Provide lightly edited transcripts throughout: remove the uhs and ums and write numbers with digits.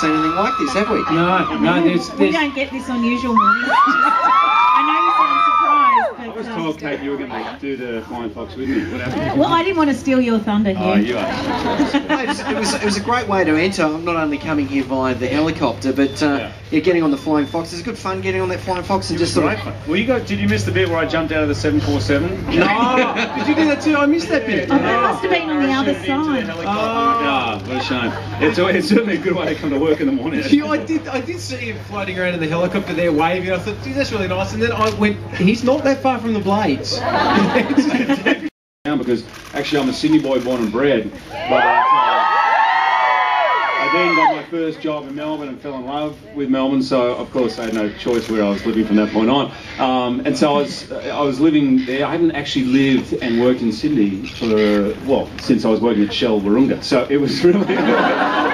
seen anything like this, have we? No, we don't get this unusual morning. I know you sound surprised, but... I was told, Kate, you were going to do the Flying Fox with me. What happened? Well, I didn't want to steal your thunder here. Oh, you are. It was a great way to enter. I'm not only coming here via the helicopter, but getting on the Flying Fox. It's good fun getting on that Flying Fox and just sort of... Well, did you miss the bit where I jumped out of the 747? No! Did you do that too? I missed that bit. Oh, that must have been on the other side. Oh, what a shame. It's certainly a good way to come to work in the morning. I did see him floating around in the helicopter there waving. I thought, gee, that's really nice. And then I went, he's not that far from the blades. Because actually I'm a Sydney boy born and bred, but I then got my first job in Melbourne and fell in love with Melbourne, so of course I had no choice where I was living from that point on. And so I was living there. I haven't actually lived and worked in Sydney since I was working at Shell Warunga, so it was really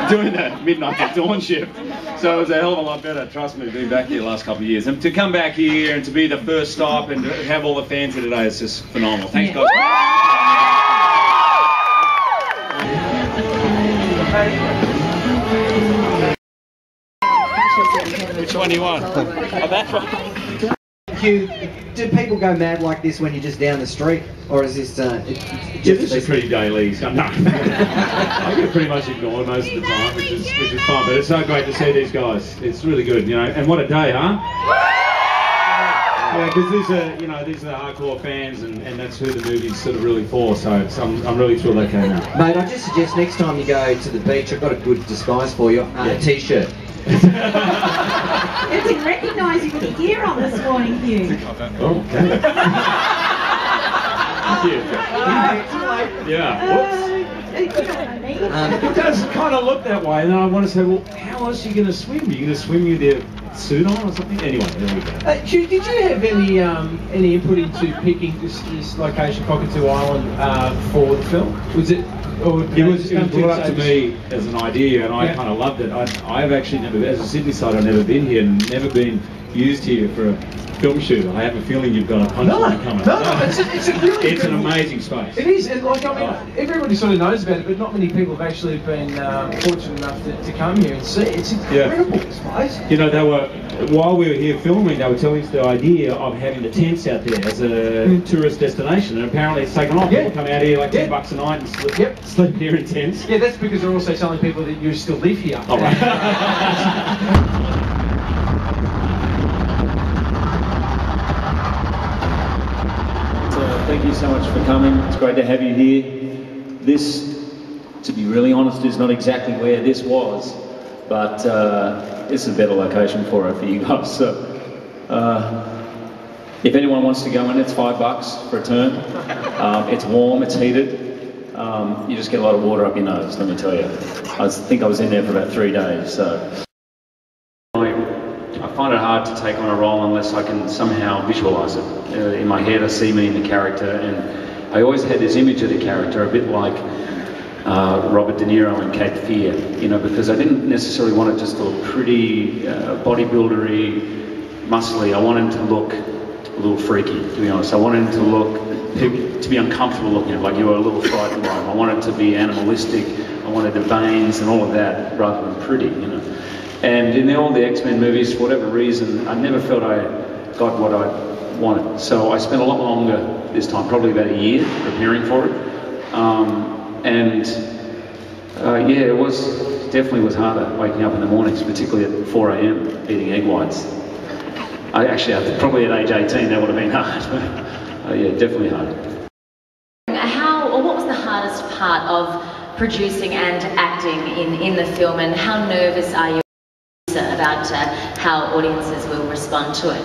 doing that midnight to dawn shift. So it was a hell of a lot better, trust me, being back here the last couple of years. And to come back here and to be the first stop and to have all the fans here today is just phenomenal. Thanks, guys. 21. Oh, that's right. Hugh, do people go mad like this when you're just down the street, or is this this is pretty daily. So no, I get pretty much ignored most of the time, which is fun. But it's so great to see these guys. It's really good, you know. And what a day, huh? Yeah, because these are the hardcore fans, and that's who the movie's sort of really for. So I'm really thrilled they came out. Mate, I just suggest next time you go to the beach, I've got a good disguise for you. A t-shirt. I didn't recognise you with the gear on this morning, Hugh. Oh, okay. Thank you. Yeah. It does kind of look that way, and then I want to say, well, how else are you going to swim? Are you going to swim with your suit on or something? Anyway, there we go. Hugh, did you have any input into picking this location, Cockatoo Island, for the film? Was it? Or it was brought up to me as an idea, and I kind of loved it. I've actually never, as a Sydney side, I've never been here and never been used here for a film shoot. I have a feeling you've got a punchline coming. No, it's an amazing space. It is, and everybody sort of knows about it, but not many people have actually been fortunate enough to come here and see it. It's incredible, this place. You know, while we were here filming, they were telling us the idea of having the tents out there as a tourist destination, and apparently it's taken off. People come out here like $10 a night and sleep here in tents. Yeah, that's because they're also telling people that you still live here. Oh, right. Thank you so much for coming. It's great to have you here. This, to be really honest, is not exactly where this was, but it's a better location for it for you guys. So, if anyone wants to go in, it's $5 for a turn. It's warm, it's heated. You just get a lot of water up your nose, let me tell you. I think I was in there for about 3 days. So. I find it hard to take on a role unless I can somehow visualise it. In my head I see me in the character, and I always had this image of the character a bit like Robert De Niro in Cape Fear, you know, because I didn't necessarily want it just to look pretty, bodybuildery, muscly. I wanted him to look a little freaky, to be honest. I wanted him to look, to be uncomfortable looking, like you were a little frightened by him. I wanted it to be animalistic. I wanted the veins and all of that rather than pretty, you know. And in all the X-Men movies, for whatever reason, I never felt I got what I wanted. So I spent a lot longer this time, probably about a year, preparing for it. It definitely was harder waking up in the mornings, particularly at 4 AM, eating egg whites. Probably at age 18, that would have been hard. Definitely hard. What was the hardest part of producing and acting in the film, and how nervous are you about how audiences will respond to it?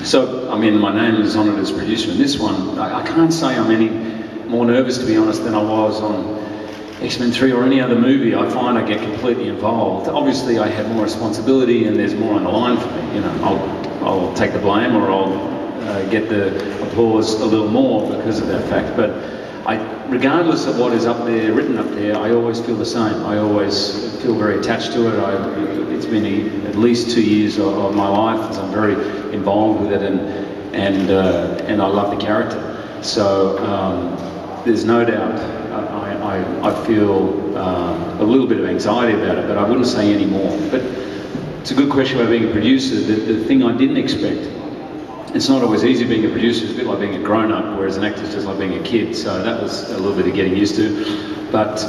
So, I mean, my name is honoured as producer in this one. I can't say I'm any more nervous, to be honest, than I was on X-Men 3 or any other movie. I find I get completely involved. Obviously, I have more responsibility and there's more on the line for me. You know, I'll take the blame, or I'll get the applause a little more because of that fact. But regardless of what is up there, written up there, I always feel the same. I always feel very attached to it. It's been at least 2 years of my life, as I'm very involved with it, and I love the character. So there's no doubt I feel a little bit of anxiety about it, but I wouldn't say any more. But it's a good question about being a producer. The thing I didn't expect, it's not always easy being a producer. It's a bit like being a grown-up, whereas an actor's just like being a kid. So that was a little bit of getting used to. But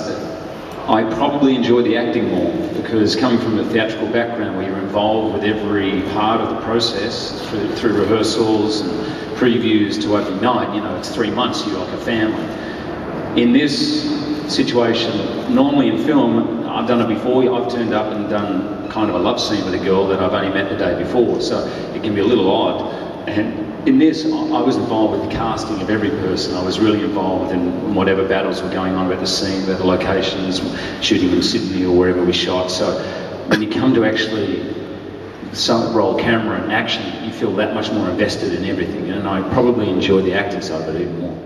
I probably enjoyed the acting more, because coming from a theatrical background where you're involved with every part of the process through rehearsals and previews to opening night, you know, it's 3 months, you're like a family. In this situation, normally in film, I've done it before, I've turned up and done kind of a love scene with a girl that I've only met the day before, so it can be a little odd. And in this, I was involved with the casting of every person. I was really involved in whatever battles were going on about the scene, about the locations, shooting in Sydney or wherever we shot. So when you come to actually roll camera and action, you feel that much more invested in everything. And I probably enjoyed the acting side of it even more.